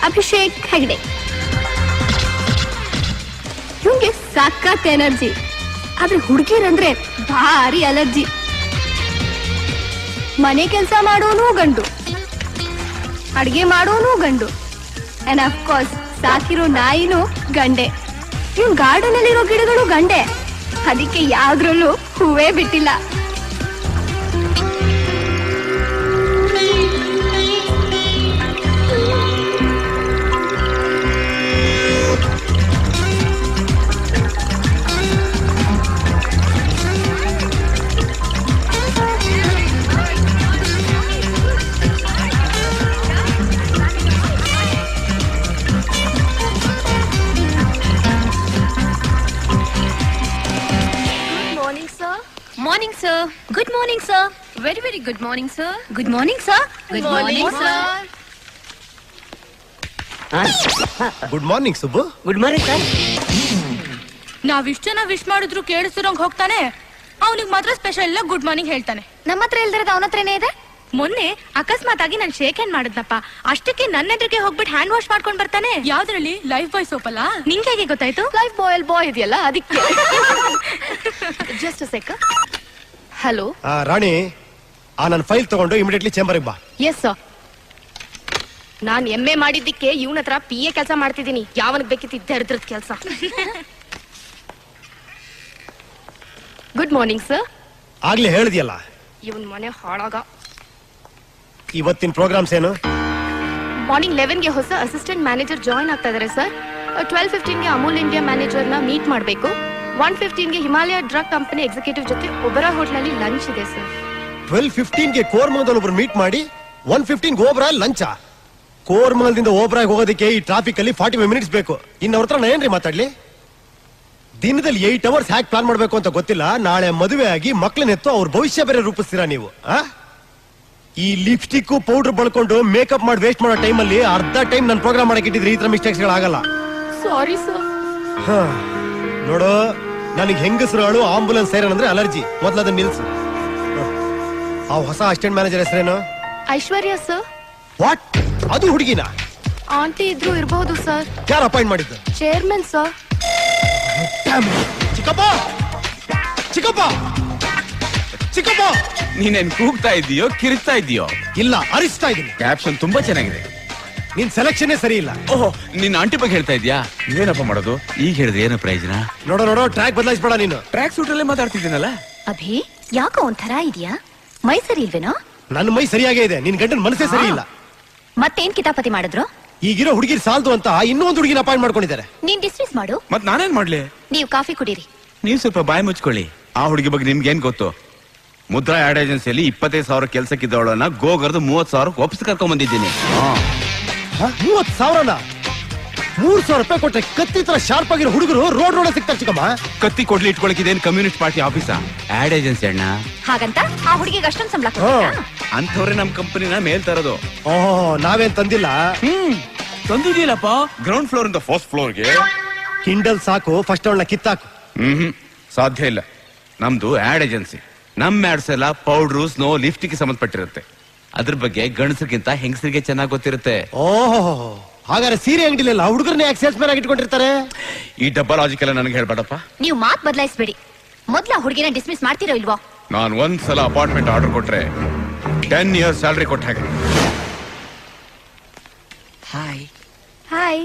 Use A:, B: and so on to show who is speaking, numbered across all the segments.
A: ಅಭಿಷೇಕ್ ಹೆಗ್ಡೆ. ಇವ್ಗೆ ಸಖತ್ ಎನರ್ಜಿ, ಆದ್ರೆ ಹುಡುಗಿರಂದ್ರೆ ಭಾರಿ ಅಲರ್ಜಿ. ಮನೆ ಕೆಲಸ ಮಾಡೋನು ಗಂಡು, ಅಡ್ಗೆ ಮಾಡೋನು ಗಂಡು, ಅಂಡ್ ಅಫ್ಕೋರ್ಸ್ ಸಾಕಿರೋ ನಾಯಿನೂ ಗಂಡೆ. ಇವ್ನ್ ಗಾರ್ಡನ್ ಅಲ್ಲಿರೋ ಗಿಡಗಳು ಗಂಡೆ, ಅದಕ್ಕೆ ಯಾವ್ದ್ರಲ್ಲೂ ಹೂವೇ ಬಿಟ್ಟಿಲ್ಲ.
B: Morning, sir. Good morning, sir.
A: Very, very good morning, sir.
B: Good morning, sir.
A: Good morning, sir.
C: Good morning Subbu.
D: Good morning sir.
B: ನಾವಿಷ್ಟು ಜನ ವಿಶ್ ಮಾಡಿದ್ರು ಕೇಳಿಸಿರೋಂಗ್ ಹೋಗ್ತಾನೆ, ಅವನಿಗೆ ಮಾತ್ರ ಸ್ಪೆಷಲ್ ಗುಡ್ ಮಾರ್ನಿಂಗ್ ಹೇಳ್ತಾನೆ.
A: ನಮ್ಮ ಹತ್ರ ಇಲ್ದಿರೋದು ಅವನ ಹತ್ರನೇ ಇದೆ.
B: ಮೊನ್ನೆ ಅಕಸ್ಮಾತ್ ಆಗಿ ನಾನು ಶೇಕ್ ಹ್ಯಾಂಡ್ ಮಾಡಿದ್ನಪ್ಪ, ಅಷ್ಟಕ್ಕೆ ನನ್ನ ಎದುರಿಗೆ ಹೋಗ್ಬಿಟ್ಟು ಹ್ಯಾಂಡ್ ವಾಶ್ ಮಾಡ್ಕೊಂಡ್ ಬರ್ತಾನೆ. ಯಾವ್ದ್ರಲ್ಲಿ? ಲೈಫ್ ಬಾಯ್ ಸೋಪ್ ಅಲ್ಲ. ನಿಂಗೆ ಹೇಗೆ ಗೊತ್ತಾಯ್ತು?
A: ಲೈಫ್ ಬಾಯ್ ಬಾಯ್ ಇದೆಯಲ್ಲ ಅದಕ್ಕೆ. Just sec. ಹಲೋ
C: ರಾಣಿ, ನನ್ನ ಫೈಲ್ ತಗೊಂಡು ಇಮಿಡಿಯೇಟ್ಲಿ ಚೇಂಬರ್ಗೆ ಬಾ.
A: Yes sir. ನಾನ್ MA ಮಾಡಿದ್ದಕ್ಕೆ ಇವನ ಹತ್ರ PA ಕೆಲಸ ಮಾಡ್ತಿದ್ದೀನಿ. ಯಾವನಿಗೆ ಬೇಕಿತ್ತು ಇದ್ದರದ ಕೆಲಸ. Good morning sir.
C: ಆಗ್ಲೇ ಹೇಳಿದ್ಯಲ್ಲ,
A: ಇವನ್ ಮನೆ ಹಾಳಾಗ.
C: ಇವತ್ತಿನ ಪ್ರೋಗ್ರಾಮ್ಸ್ ಏನು?
A: ಮಾರ್ನಿಂಗ್ 11ಗೆ ಹೊಸ ಅಸಿಸ್ಟೆಂಟ್ ಮ್ಯಾನೇಜರ್ ಜಾಯಿನ್ ಆಗ್ತಾ ಇದಾರೆ ಸರ್. 12:15ಗೆ ಅಮೂಲ್ ಇಂಡಿಯಾ ಮ್ಯಾನೇಜರ್ ನ ಮೀಟ್ ಮಾಡಬೇಕು. 1:15ಗೆ ಹಿಮಾಲಯ ಡ್ರಗ್ ಕಂಪನಿ ಎಕ್ಸಿಕ್ಯೂಟಿವ್ ಜೊತೆ ಒಬರಾ ಹೋಟೆಲ್ ನಲ್ಲಿ ಲಂಚ್ ಇದೆ ಸರ್.
C: 12:15ಗೆ ಕೋರ್ಮಂಗಲದಲ್ಲಿ ಒಬ್ರು ಮೀಟ್ ಮಾಡಿ 1:15ಗೆ ಓಬ್ರಾ ಲಂಚಾ? ಕೋರ್ಮಂಗಲದಿಂದ ಓಬ್ರಾಗ್ ಹೋಗೋದಕ್ಕೆ ಈ ಟ್ರಾಫಿಕ್ ಅಲ್ಲಿ 45 ಮಿನಿಟ್ಸ್ ಬೇಕು. ಇನ್ನು ಅವ್ರ ಹತ್ರ ನಾ ಏನ್ರಿ ಮಾತಾಡ್ಲಿ? ದಿನದಲ್ಲಿ 8 ಅವರ್ಸ್ ಹ್ಯಾಕ್ ಪ್ಲಾನ್ ಮಾಡ್ಬೇಕು ಅಂತ ಗೊತ್ತಿಲ್ಲ. ನಾಳೆ ಮದುವೆ ಆಗಿ ಮಕ್ಳನ್ನೆತ್ತು ಅವ್ರ ಭವಿಷ್ಯ ಬೇರೆ ರೂಪಿಸ್ತೀರಾ ನೀವು? ಈ ಲಿಪ್ಸ್ಟಿಕ್ ಪೌಡರ್ ಬಳಕೊಂಡು ಮೇಕಪ್ ಮಾಡಿ ವೇಸ್ಟ್ ಮಾಡೋ ಟೈಮಲ್ಲಿ ಅರ್ಧ ಟೈಮ್ ನಾನು ಪ್ರೋಗ್ರಾಮ್ ಮಾಡಕ್ಕೆ ಇಟ್ಟಿದ್ರೆ ಈ ತರ ಮಿಸ್ಟೇಕ್ಸ್ ಆಗಲ್ಲ.
A: Sorry sir.
C: ನೋಡು, ನನಗೆ ಹೆಂಗಸರುಗಳು ಆಂಬುಲೆನ್ಸ್ ಸೈರನ್ ಅಂದ್ರೆ ಅಲರ್ಜಿ. ಮೊದಲದನ್ನ ನಿಲ್ಸು. ಆ ಹೊಸ ಅಸಿಸ್ಟೆಂಟ್ ಮ್ಯಾನೇಜರ್ ಹೆಸರೇನು?
A: ಐಶ್ವರ್ಯ ಸರ್.
C: ವಾಟ್? ಅದು ಹುಡುಗಿನ?
A: ಆಂಟಿ ಇದ್ರು ಇರಬಹುದು ಸರ್.
C: ಯಾರು ಅಪಾಯಿಂಟ್ ಮಾಡಿದ್ದು?
A: Chairman sir.
C: ಚಿಕ್ಕಪ್ಪ, ಚಿಕ್ಕಪ್ಪ, ಚಿಕ್ಕಪ್ಪ.
E: ನೀನೇನ್ ಕೂಗ್ತಾ ಇದೀಯೋ ಕಿರಿಸ್ತಾ ಇದೀಯೋ?
C: ಇಲ್ಲ, ಅರಿಸ್ತಾ ಇದೀನಿ.
E: ಕ್ಯಾಪ್ಷನ್ ತುಂಬಾ ಚೆನ್ನಾಗಿದೆ.
C: ನಿನ್ ಸೆಲೆಕ್ಷನ್ ಸರಿ ಇಲ್ಲ.
E: ಓಹೋ, ನಿನ್ನ ಆಂಟಿ ಬಗ್ಗೆ ಹೇಳ್ತಾ ಇದ್ಯಾ? ನೀವೇನಪ್ಪ ಮಾಡೋದು? ಈಗ ಹೇಳಿದ್ರೆ ಏನು ಪ್ರಯೋಜನ?
C: ನೋಡೋ ನೋಡೋ, ಟ್ರ್ಯಾಕ್ ಬದಲಾಯಿಸ್ಬೇಡ ನೀನು.
E: ಟ್ರ್ಯಾಕ್ ಸೂಟ್ ಅಲ್ಲೇ ಮಾತಾಡ್ತಿದ್ದೀನಲ್ಲ.
B: ಅಭಿ, ಯಾಕೋ ಒಂಥರ ಇದೆಯಾ? ಮೈ ಸರಿ ಇಲ್ವೇನೋ?
C: ನನ್ನ ಮೈ ಸರಿಯಾಗೇ ಇದೆ, ನಿನ್ ಗಂಡನ ಮನಸ್ಸೇ ಸರಿ ಇಲ್ಲ.
B: ಮತ್ತೇನ್ ಕಿತಾಪತಿ ಮಾಡಿದ್ರು?
C: ಈಗಿರೋ ಹುಡುಗಿರ್ ಸಾಲ್ದು ಅಂತ ಇನ್ನೊಂದು ಹುಡುಗಿನ ಅಪಾಯಿಂಟ್ ಮಾಡ್ಕೊಂಡಿದ್ದಾರೆ.
B: ನೀನ್ ಡಿಸ್ಮಿಸ್ ಮಾಡು.
E: ಮತ್ ನಾನೇನ್ ಮಾಡ್ಲಿ?
B: ನೀವು ಕಾಫಿ ಕುಡೀರಿ.
E: ನೀವ್ ಸ್ವಲ್ಪ ಬಾಯಿ ಮುಚ್ಕೊಳ್ಳಿ. ಆ ಹುಡುಗಿ ಬಗ್ಗೆ ನಿಮ್ಗೆ ಏನ್ ಗೊತ್ತು? ಮುದ್ರಾ ಆಡ್ ಏಜೆನ್ಸಿಯಲ್ಲಿ 25,000 ಕೆಲ್ಸಕ್ಕಿದ್ದವಳನ್ನ ಗೋಗರ್ದು 30,000 ಒಪ್ಪಿಸಿ ಕರ್ಕೊಂಡ್ ಬಂದಿದ್ದೀನಿ.
C: 30,000ನ? 3,000 ರೂಪಾಯಿ ಕೊಟ್ರೆ ಕತ್ತಿ ತರ ಶಾರ್ಪ್ ಆಗಿರೋ ಹುಡುಗರು ರೋಡ್ ರೋಡ್ ಸಿಗ್ತಾರೆ ಚಿಕ್ಕಮ್ಮ.
E: ಕತ್ತಿ ಕೊಡ್ಲಿ ಇಟ್ಕೊಳಕಿದೇನ್ ಕಮ್ಯುನಿಸ್ಟ್ ಪಾರ್ಟಿ ಆಫೀಸಾ? ಆಡ್ ಏಜೆನ್ಸಿ ಅಣ್ಣ.
B: ಹಾಗಂತ ಆ ಹುಡುಗಿಗೆ ಅಷ್ಟೊಂದು ಸಂಬಳ ಕೊಡ್ತೀರಾ?
E: ಅಂತವ್ರೆ ನಮ್ ಕಂಪನಿನ ಮೇಲ್ ತರೋದು.
C: ಓಹೋ, ನಾವೇನ್ ತಂದಿಲ್ಲ.
E: ತಂದಿದೀಲಪ್ಪ. ಗ್ರೌಂಡ್ ಫ್ಲೋರ್ ಇಂದ ಫಸ್ಟ್ ಫ್ಲೋರ್ಗೆ
C: ಕಿಂಡಲ್ ಸಾಕು, ಫಸ್ಟ್ ಅವಳನ್ನ ಕಿತ್ತಾಕು.
E: ಸಾಧ್ಯ ಇಲ್ಲ. ನಮ್ದು ಆಡ್ ಏಜೆನ್ಸಿ. ನಮ್ ಆಡ್ಸ್ ಎಲ್ಲ ಪೌಡ್ರು, ಸ್ನೋ, ಲಿಫ್ಟಿಗೆ ಸಂಬಂಧಪಟ್ಟಿರುತ್ತೆ. ಅದ್ರ ಬಗ್ಗೆ ಗಂಡಸರಿಗಿಂತ ಹೆಂಗಸರಿಗೆ ಚೆನ್ನಾಗಿ ಗೊತ್ತಿರುತ್ತೆ.
C: ಓಹೋ, ಹಾಗಾದ್ರೆ ಸೀರೆ ಅಂಗಡಿಲಿಲ್ಲ ಹುಡುಗರನ್ನ ಯಾಕೆ ಸೇಲ್ಸ್ ಮ್ಯಾನ್ ಆಗಿ ಇಟ್ಕೊಂಡಿರ್ತಾರೆ?
E: ಈ ಡಬ್ಬ ಲಾಜಿಕ್ ಎಲ್ಲ ನನಗೆ ಹೇಳ್ಬೇಡಪ್ಪ.
B: ನೀವು ಮಾತ್ ಬದಲಾಯಿಸಬೇಡಿ. ಮೊದ್ಲ ಹುಡುಗಿನ ಡಿಸ್ಮಿಸ್ ಮಾಡ್ತೀರೋ ಇಲ್ವೋ?
E: ನಾನು ಒಂದ್ಸಲ ಅಪಾರ್ಟ್ಮೆಂಟ್ ಆರ್ಡರ್ ಕೊಟ್ರೆ 10 years ಸ್ಯಾಲರಿ ಕೊಟ್ಟ ಹಾಗೆ.
D: ಹಾಯ್.
A: ಹಾಯ್.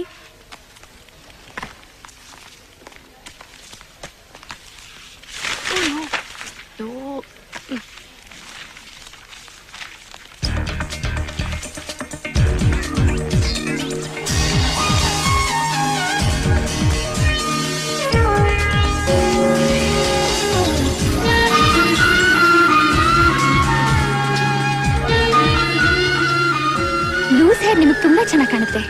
B: ಲೂಸ್ ಹೇರ್ ನಿಮಗೆ ತುಂಬಾ ಚೆನ್ನಾಗಿ ಕಾಣುತ್ತೆ.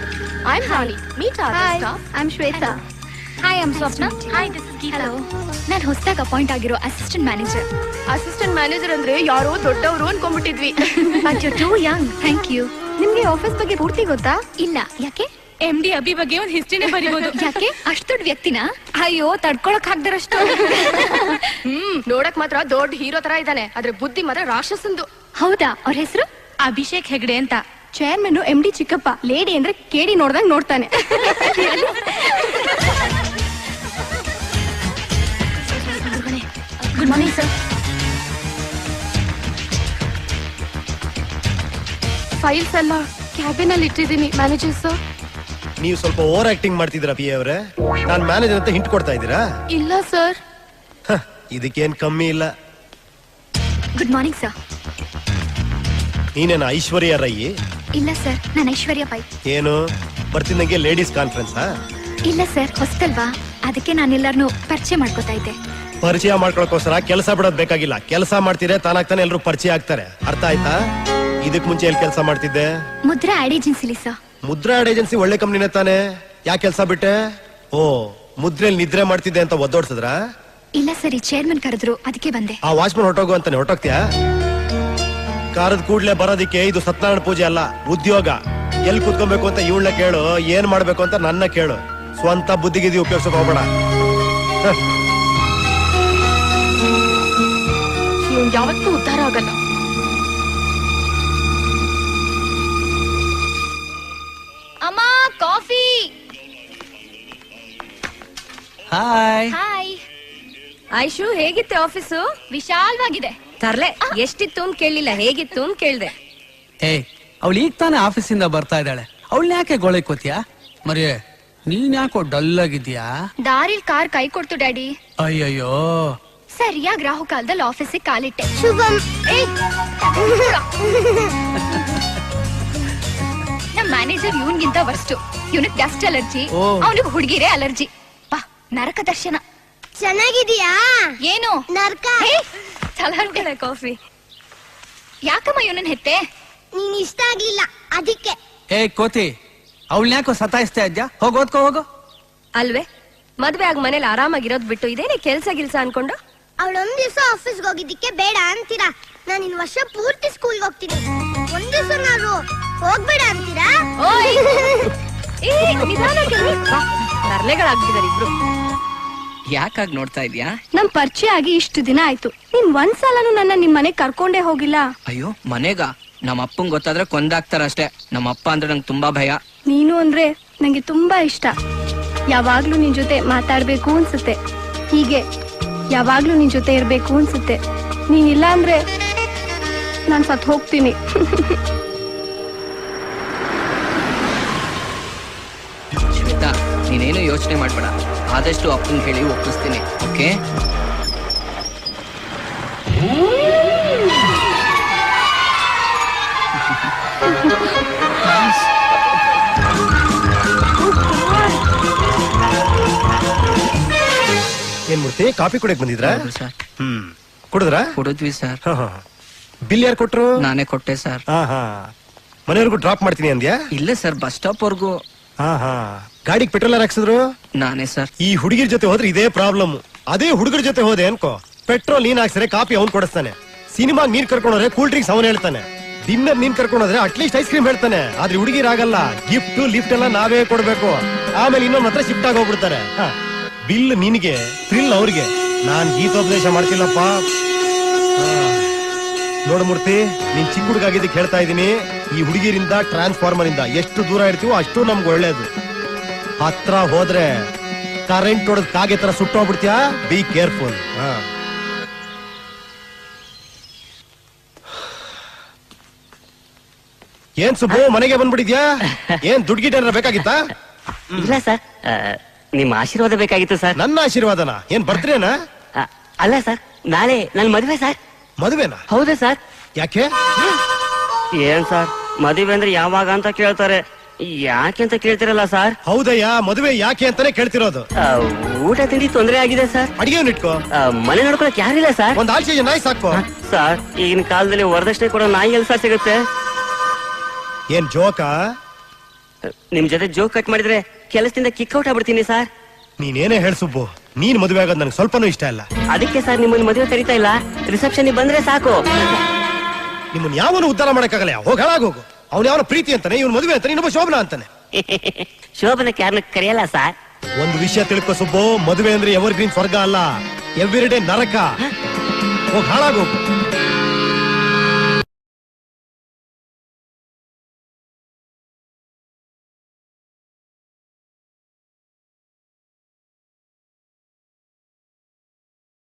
A: I'm Rani. Meet our staff.
B: I'm Shweta. Hi, I'm Swapna. Hi, this is Geeta. Hello. ನಾನು ಹೊಸದಾಗಿ ಅಪಾಯಿಂಟ್ ಆಗಿರೋ ಅಸಿಸ್ಟೆಂಟ್ ಮ್ಯಾನೇಜರ್.
A: ಅಸಿಸ್ಟೆಂಟ್ ಮ್ಯಾನೇಜರ್ ಅಂದ್ರೆ ಯಾರೋ ದೊಡ್ಡವರು ಅನ್ಕೊಂಡ್ಬಿಟ್ಟಿದ್ವಿ.
B: But you're too young. Thank you.
A: ನಿಮ್ಗೆ ಆಫೀಸ್ ಬಗ್ಗೆ ಪೂರ್ತಿ ಗೊತ್ತಾ?
B: ಇಲ್ಲ, ಯಾಕೆ?
F: MD ಅಭಿ ಬಗ್ಗೆ ಒಂದು ಹಿಸ್ಟ್ರಿನೇ ಬರಿಬಹುದು.
B: ಯಾಕೆ? ಅಷ್ಟು ದೊಡ್ಡ ವ್ಯಕ್ತಿನ? ಅಯ್ಯೋ, ತಡ್ಕೊಳಕ್ ಆಗ್ದಿರಷ್ಟು.
A: ನೋಡಕ್ ಮಾತ್ರ ದೊಡ್ಡ ಹೀರೋ ತರ ಇದ್ದಾನೆ, ಆದ್ರೆ ಬುದ್ಧಿ ಮಾತ್ರ ರಾಕ್ಷಸಂದು.
B: ಹೌದಾ? ಅವ್ರ ಹೆಸರು
F: ಅಭಿಷೇಕ್ ಹೆಗ್ಡೆ ಅಂತ.
A: ಚೇರ್ಮನ್ MD ಚಿಕ್ಕಪ್ಪ, ಲೇಡಿ ಅಂದ್ರೆ ಕೇಡಿ ನೋಡ್ದಂಗ್ ನೋಡ್ತಾನೆ.
B: Good morning sir.
F: ಫೈಲ್ಸ್ ಎಲ್ಲ ಕ್ಯಾಬಿನ್ ಅಲ್ಲಿ ಇಟ್ಟಿದ್ದೀನಿ ಮ್ಯಾನೇಜರ್ ಸರ್.
C: ನೀವು ಸ್ವಲ್ಪ ಓವರ್ ಆಕ್ಟಿಂಗ್ ಮಾಡ್ತಿದ್ದೀರಾ ಪಿ ಅವರೇ. ನಾನ್ ಮ್ಯಾನೇಜರ್ ಅಂತ ಹಿಂಟ್ ಕೊಡ್ತಾ ಇದ್ದೀರಾ?
F: ಇಲ್ಲ ಸರ್.
C: ಇದಕ್ಕೇನ್ ಕಮ್ಮಿ ಇಲ್ಲ.
D: Good morning sir.
C: ನೀನೇನ ಐಶ್ವರ್ಯ ರೈ?
D: ಇಲ್ಲ ಸರ್, ನಾನು ಐಶ್ವರ್ಯ ಪೈ.
C: ಏನು ಬರ್ತಿದ್ದಂಗೆ ಲೇಡೀಸ್ ಕಾನ್ಫರೆನ್ಸ್?
D: ಇಲ್ಲ ಸರ್, ಹೊಸ್ತಲ್ವಾ, ಅದಕ್ಕೆ ನಾನೆಲ್ಲರನ್ನು ಪರಿಚಯ ಮಾಡ್ಕೋತಾ ಇದ್ದೆ.
C: ಪರಿಚಯ ಮಾಡ್ಕೊಳಕೋಸ್ಕರ ಕೆಲಸ ಬಿಡೋದ್ ಬೇಕಾಗಿಲ್ಲ. ಕೆಲಸ ಮಾಡ್ತಿದ್ರೆ ತಾನಾಗ್ತಾನೆ ಎಲ್ರು ಪರಿಚಯ ಆಗ್ತಾರೆ. ಅರ್ಥ ಆಯ್ತಾ? ಇದಕ್ ಮುಂಚೆ ಎಲ್ಲಿ ಕೆಲಸ ಮಾಡ್ತಿದ್ದೆ?
D: ಮುದ್ರಾ ಆಡ್ ಏಜೆನ್ಸಿಲಿ ಸರ್.
C: ಮುದ್ರಾ ಆಡ್ ಏಜೆನ್ಸಿ ಒಳ್ಳೆ ಕಂಪ್ನಿನೇ ತಾನೆ. ಯಾಕೆ ಕೆಲಸ ಬಿಟ್ಟೆ? ಓ, ಮುದ್ರೆಯಲ್ಲಿ ನಿದ್ರೆ ಮಾಡ್ತಿದ್ದೆ ಅಂತ ಒದ್ದೋಡ್ಸಿದ್ರ?
D: ಇಲ್ಲ ಸರ್, ಈ ಚೇರ್ಮನ್ ಕರೆದ್ರು, ಅದಕ್ಕೆ ಬಂದೆ.
C: ಆ ವಾಚ್ಮನ್ ಹೊಟ್ಟೋಗು ಅಂತಾನೆ ಹೊಟ್ಟೋಗ್ತೀಯಾ? ಕಾರದ ಕೂಡ್ಲೆ ಬರೋದಿಕ್ಕೆ ಇದು ಸತ್ಯನಾರಾಯಣ ಪೂಜೆ ಅಲ್ಲ, ಉದ್ಯೋಗ. ಎಲ್ಲಿ ಕುತ್ಕೊಬೇಕು ಅಂತ ಇವಳನ್ನ ಕೇಳು, ಏನ್ ಮಾಡ್ಬೇಕು ಅಂತ ನನ್ನ ಕೇಳು. ಸ್ವಂತ ಬುದ್ಧಿಗಿದಿ ಉಪಯೋಗಿಸಕ್ ಹೋಗ್ಬೇಡ.
F: ಇವ್ನು ಯಾವತ್ತೂ ಉದ್ಧಾರ ಆಗಲ್ಲ.
A: ಅಮ್ಮ, ಕಾಫಿ.
G: ಹಾಯ್.
A: ಹಾಯ್.
B: ಆಯ್ಶು, ಹೇಗಿತ್ತೆ ಆಫೀಸು?
A: ವಿಶಾಲವಾಗಿದೆ.
B: ತರ್ಲೆ, ಎಷ್ಟಿತ್ತು ಅಂತ ಕೇಳಲಿಲ್ಲ, ಹೇಗಿತ್ತು ಅಂತ ಕೇಳ್ದೆ.
G: ಏಯ್, ಅವಳು ಈಗ ತಾನೇ ಆಫೀಸಿಂದ ಬರ್ತಾ ಇದ್ದಾಳೆ. ಅವಳನ್ನ ಯಾಕೆ ಗೊಳಕೋತಿಯಾ? ಮರಿಯೇ, ನೀನ್ ಯಾಕೋ ಡಲ್ ಆಗಿದ್ಯಾ?
A: ದಾರಿಲ್ ಕಾರ್ ಕೈ ಕೊಡ್ತು ಡ್ಯಾಡಿ.
G: ಅಯ್ಯಯ್ಯೋ,
A: ಸರಿಯಾಗಿ ರಾಹು ಕಾಲದಲ್ಲಿ ಆಫೀಸಿಗೆ ಕಾಲಿಟ್ಟೆ. ಶುಭಂ. ನಮ್ ಮ್ಯಾನೇಜರ್ ಇವನ್ಗಿಂತ ವರ್ಸ್ಟ್. ಇವನಿಗೆ ಡಸ್ಟ್ ಅಲರ್ಜಿ,
G: ಓ.
A: ಅವನಿಗೆ ಹುಡುಗಿರೇ ಅಲರ್ಜಿ. ಬಾ, ನರಕ ದರ್ಶನ.
H: ಚೆನ್ನಾಗಿದೀಯಾ?
A: ಏನು
H: ನರ್ಕ.
A: ತಲಹರ್ಗೆಳೆ ಕಾಫಿ. ಯಾಕಮ್ಮ ಇವನನ್ನ ಹೆತ್ತೆ?
H: ನೀನ್ ಇಷ್ಟ ಆಗ್ಲಿಲ್ಲ ಅದಕ್ಕೆ.
G: ಏಯ್ ಕೋತಿ, ಅವಳನ್ನ ಯಾಕೋ ಸತಾಯಿಸ್ತಾ ಇದ್ಯಾ? ಹೋಗ್ ಓದ್ಕೋ ಹೋಗೋ.
B: ಅಲ್ವೇ, ಮದ್ವೆ ಆಗ ಮನೇಲಿ ಆರಾಮಾಗಿರೋದ್ ಬಿಟ್ಟು ಇದೇನೆ ಕೆಲ್ಸ ಗಿಲ್ಸ ಅನ್ಕೊಂಡು.
H: ಅವಳೊಂದ್ ದಿವ್ಸ ಆಫೀಸ್ಗೆ ಹೋಗಿದ್ದಕ್ಕೆ ಬೇಡ ಅಂತೀರಾ? ನಾನು ಇನ್ ವರ್ಷ ಪೂರ್ತಿ ಸ್ಕೂಲ್ಗೆ ಹೋಗ್ತೀನಿ. ಒಂದ್ ದಿವ್ಸ ನಾನು ಹೋಗ್ಬೇಡ ಅಂತೀರಾ?
B: ತರ್ಲೆಗಳಾಗ್ತಿದಾರೆ ಇಬ್ರು.
G: ಯಾಕಾಗ್ ನೋಡ್ತಾ ಇದ್ಯಾ?
A: ನಮ್ ಪರಿಚಯ ಆಗಿ ಇಷ್ಟು ದಿನ ಆಯ್ತು, ನೀನ್ ಒಂದ್ಸಲನು ನನ್ನ ನಿಮ್ ಮನೆಗ್ ಕರ್ಕೊಂಡೇ ಹೋಗಿಲ್ಲ.
I: ಅಯ್ಯೋ, ಮನೆಗ ನಮ್ಮ ಅಪ್ಪಂಗ್ ಗೊತ್ತಾದ್ರೆ ಕೊಂದಾಕ್ತಾರಷ್ಟೇ. ನಮ್ಮ ಅಪ್ಪ ಅಂದ್ರೆ ನಂಗೆ ತುಂಬಾ ಭಯ.
A: ನೀನು ಅಂದ್ರೆ ನಂಗೆ ತುಂಬಾ ಇಷ್ಟ. ಯಾವಾಗ್ಲೂ ನಿನ್ ಜೊತೆ ಮಾತಾಡ್ಬೇಕು ಅನ್ಸುತ್ತೆ. ಹೀಗೆ ಯಾವಾಗ್ಲೂ ನಿನ್ ಜೊತೆ ಇರ್ಬೇಕು ಅನ್ಸುತ್ತೆ. ನೀನಿಲ್ಲ ಅಂದ್ರೆ ನಾನ್ ಸತ್ ಹೋಗ್ತೀನಿ.
I: ಶ್ವೇತಾ, ನೀನೇನು ಯೋಚನೆ ಮಾಡ್ಬೇಡ. ಆದಷ್ಟು ಅಪ್ಪಂಗ್ ಹೇಳಿ ಒಪ್ಪಿಸ್ತೀನಿ. ಓಕೆ?
C: ಏನ್ ಮೂರ್ತಿ, ಕಾಫಿ ಕುಡಿಯಕ್ ಬಂದಿದ್ರ?
I: ಸರ್,
C: ಕುಡಿದ್ರ?
I: ಕೊಡಿದ್ವಿ ಸರ್.
C: ಬಿಲ್ ಯಾರು ಕೊಟ್ರು?
I: ನಾನೇ ಕೊಟ್ಟೆ ಸರ್.
C: ಮನೆಯವರೆಗೂ ಡ್ರಾಪ್ ಮಾಡ್ತೀನಿ ಅಂದ್ಯಾ?
I: ಇಲ್ಲ ಸರ್, ಬಸ್ ಸ್ಟಾಪ್ ವರ್ಗೂ.
C: ಗಾಡಿಗೆ ಪೆಟ್ರೋಲ್ ಯಾರು ಹಾಕ್ಸಿದ್ರು?
I: ನಾನೇ ಸರ್.
C: ಈ ಹುಡುಗಿರ್ ಜೊತೆ ಹೋದ್ರೆ ಇದೇ ಪ್ರಾಬ್ಲಮ್. ಅದೇ ಹುಡುಗರ ಜೊತೆ ಹೋದೆ ಅನ್ಕೋ, ಪೆಟ್ರೋಲ್ ನೀನ್ ಹಾಕ್ಸಿದ್ರೆ ಕಾಫಿ ಅವ್ನ್ ಕೊಡಿಸ್ತಾನೆ. ಸಿನಿಮಾಗ್ ನೀನ್ ಕರ್ಕೊಂಡ್ರೆ ಕೂಲ್ ಡ್ರಿಂಕ್ಸ್ ಅವನ್ ಹೇಳ್ತಾನೆ. ಡಿನ್ನರ್ ನೀನ್ ಕರ್ಕೊಂಡ್ರೆ ಅಟ್ಲೀಸ್ಟ್ ಐಸ್ ಕ್ರೀಮ್ ಹೇಳ್ತಾನೆ. ಆದ್ರೆ ಹುಡುಗಿರಾಗಲ್ಲ, ಗಿಫ್ಟ್ ಲಿಫ್ಟ್ ಎಲ್ಲ ನಾವೇ ಕೊಡ್ಬೇಕು. ಆಮೇಲೆ ಇನ್ನೊಂದ್ ಮಾತ್ರ ಶಿಫ್ಟ್ ಆಗಿ ಹೋಗ್ಬಿಡ್ತಾರೆ. ಬಿಲ್ ನಿನ್ಗೆ, ಥ್ರಿಲ್ ಅವ್ರಿಗೆ. ನಾನ್ ಗೀತೋಪದೇಶ ಮಾಡ್ತಿಲ್ಲಪ್ಪ. ನೋಡು ಮೂರ್ತಿ, ನೀನ್ ಚಿಕ್ಕ ಹುಡುಗಾಗಿದ್ದಕ್ಕೆ ಹೇಳ್ತಾ ಇದೀನಿ. ಈ ಹುಡುಗಿರಿಂದ ಟ್ರಾನ್ಸ್ಫಾರ್ಮರ್ ಇಂದ ಎಷ್ಟು ದೂರ ಇರ್ತೀವೋ ಅಷ್ಟು ನಮ್ಗೆ ಒಳ್ಳೇದು. ಹತ್ರ ಹೋದ್ರೆ ಕರೆಂಟ್ ಹೊಡೆದ್ ಕಾಗೆ ತರ ಸುಟ್ಟೋಗ್ಬಿಡ್ತೀಯಾ. Be careful. ಏನ್ ಸುಬ್ಬು, ಮನೆಗೆ ಬಂದ್ಬಿಟ್ಟಿದ್ಯಾ? ಏನ್ ದುಡ್ಡು ಗಿಡ್ ಏನಾರ ಬೇಕಾಗಿತ್ತಾ?
J: ಇಲ್ಲ ಸರ್, ನಿಮ್ಮ ಆಶೀರ್ವಾದ ಬೇಕಾಗಿತ್ತು ಸರ್.
C: ನನ್ನ ಆಶೀರ್ವಾದನ? ಏನ್ ಬರ್ತ್ರೇನಾ?
J: ಅಲ್ಲ ಸರ್, ನಾಳೆ ನನ್ ಮದುವೆ ಸರ್.
C: ಮದುವೆನಾ?
J: ಹೌದಾ ಸರ್?
C: ಯಾಕೆ?
J: ಏನ್ ಸರ್, ಮದುವೆ ಅಂದ್ರೆ ಯಾವಾಗ ಅಂತ ಕೇಳ್ತಾರೆ, ಯಾಕೆ ಅಂತ ಕೇಳ್ತಿರಲ್ಲ ಸರ್?
C: ಹೌದಯ್ಯ, ಮದುವೆ ಯಾಕೆ ಅಂತಾನೆ ಕೇಳ್ತಿರೋದು.
J: ಊಟ ತಿಂಡಿ ತೊಂದರೆ ಆಗಿದೆ ಸರ್.
C: ಅಡಿಗೆ ಇಟ್ಕೋ.
J: ಮನೆ ನೋಡ್ಕೊಳಕ್ ಯಾರಿಲ್ಲ ಸರ್.
C: ಒಂದ್ ಆಳ್ಸೆ ನಾಯಿ ಸಾಕು
J: ಸರ್. ಈಗಿನ ಕಾಲದಲ್ಲಿ ವರದಕ್ಷಿಣೆ ಕೊಡೋ ನಾಯಿ ಎಲ್ ಸರ್ ಸಿಗುತ್ತೆ?
C: ಏನ್ ಜೋಕಾ?
J: ನಿಮ್ ಜೊತೆ ಜೋಕ್ ಕಟ್ ಮಾಡಿದ್ರೆ ಕೆಲಸದಿಂದ ಕಿಕ್ ಔಟ್ ಆಗ್ಬಿಡ್ತೀನಿ ಸರ್.
C: ನೀನೇನೇ ಹೇಳ್ ಸುಬ್ಬು, ನೀನ್ ಮದುವೆ ಆಗೋದ್ ನನ್ಗೆ ಸ್ವಲ್ಪನೂ ಇಷ್ಟ ಇಲ್ಲ.
J: ಅದಕ್ಕೆ ಸರ್ ನಿಮ್ಮನ್ನ ಮದುವೆ ಕರೀತಾ ಇಲ್ಲ, ರಿಸೆಪ್ಷನ್ ಬಂದ್ರೆ ಸಾಕು.
C: ನಿಮ್ಮನ್ ಯಾವನು ಉದ್ಧಾರ ಮಾಡಕ್ಕಾಗಲ್ಲ. ಹೋಗ್ ಹಾಳಾಗೋಗು. ಅವ್ನು ಯಾವನ ಪ್ರೀತಿ ಅಂತಾನೆ, ಇವ್ನ ಮದುವೆ ಅಂತಾನೆ, ಇನ್ನೊಬ್ಬ ಶೋಭನಾ ಅಂತಾನೆ.
J: ಶೋಭನಕ್ಕೆ ಯಾರನ್ನ ಕರೆಯಲ್ಲ ಸರ್.
C: ಒಂದು ವಿಷಯ ತಿಳ್ಕೊ ಸುಬ್ಬು, ಮದುವೆ ಅಂದ್ರೆ ಎವರ್ ಗ್ರೀನ್ ಸ್ವರ್ಗ ಅಲ್ಲ, ಎವ್ರಿ ಡೇ ನರಕ. ಹೋಗ್ ಹಾಳಾಗೋಗು.